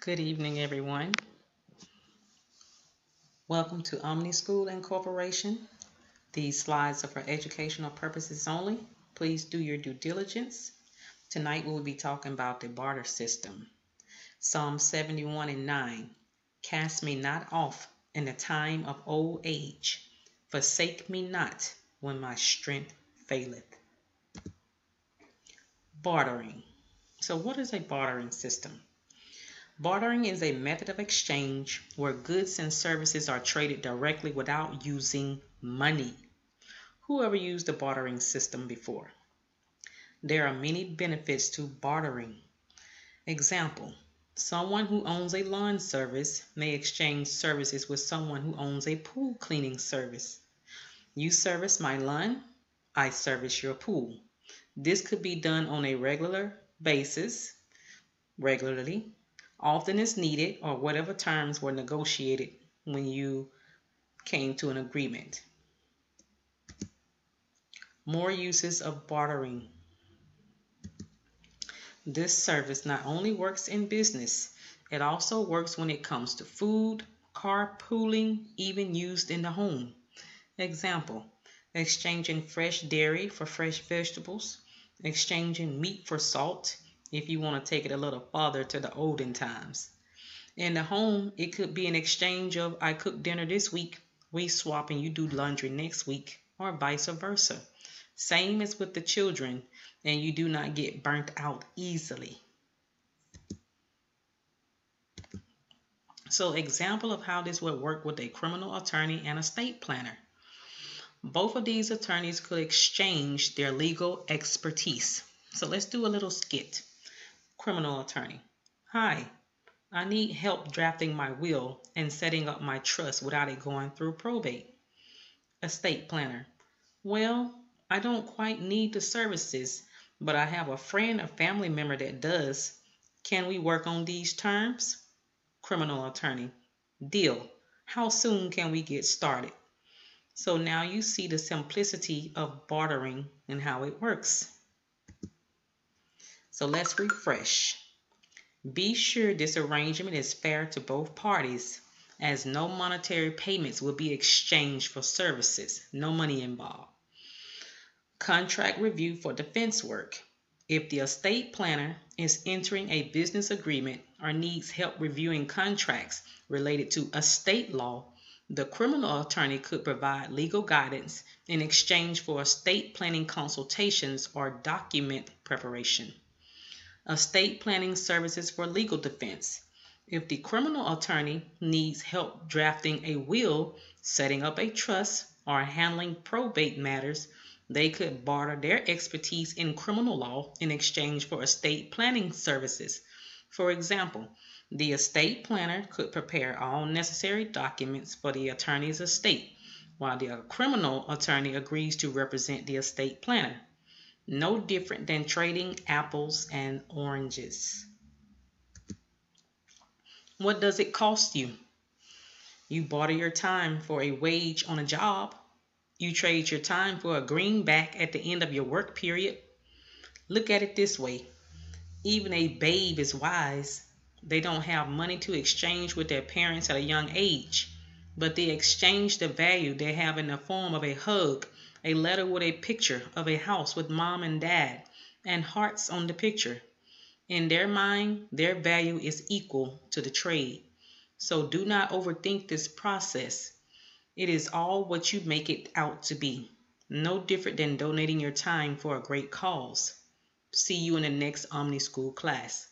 Good evening, everyone. Welcome to OMNI School Incorporation. These slides are for educational purposes only. Please do your due diligence. Tonight we will be talking about the barter system. Psalm 71:9. Cast me not off in the time of old age. Forsake me not when my strength faileth. Bartering. So what is a bartering system? Bartering is a method of exchange where goods and services are traded directly without using money. Who ever used the bartering system before? There are many benefits to bartering. Example, someone who owns a lawn service may exchange services with someone who owns a pool cleaning service. You service my lawn, I service your pool. This could be done on a regularly, often as needed, or whatever terms were negotiated when you came to an agreement. More uses of bartering. This service not only works in business, it also works when it comes to food, carpooling, even used in the home. Example, exchanging fresh dairy for fresh vegetables, exchanging meat for salt, if you want to take it a little farther to the olden times. In the home, it could be an exchange of I cook dinner this week, we swap and you do laundry next week, or vice versa. Same as with the children, and you do not get burnt out easily. So example of how this would work with a criminal attorney and estate planner. Both of these attorneys could exchange their legal expertise. So let's do a little skit. Criminal attorney. Hi, I need help drafting my will and setting up my trust without it going through probate. Estate planner. Well, I don't quite need the services, but I have a friend or family member that does. Can we work on these terms? Criminal attorney. Deal. How soon can we get started? So now you see the simplicity of bartering and how it works. So let's refresh. Be sure this arrangement is fair to both parties, as no monetary payments will be exchanged for services, no money involved. Contract review for defense work. If the estate planner is entering a business agreement or needs help reviewing contracts related to estate law, the criminal attorney could provide legal guidance in exchange for estate planning consultations or document preparation. Estate planning services for legal defense. If the criminal attorney needs help drafting a will, setting up a trust, or handling probate matters, they could barter their expertise in criminal law in exchange for estate planning services. For example, the estate planner could prepare all necessary documents for the attorney's estate, while the criminal attorney agrees to represent the estate planner. No different than trading apples and oranges. What does it cost you? You barter your time for a wage on a job. You trade your time for a greenback at the end of your work period. Look at it this way. Even a babe is wise. They don't have money to exchange with their parents at a young age, but they exchange the value they have in the form of a hug, a letter with a picture of a house with mom and dad, and hearts on the picture. In their mind, their value is equal to the trade. So do not overthink this process. It is all what you make it out to be. No different than donating your time for a great cause. See you in the next OMNI School class.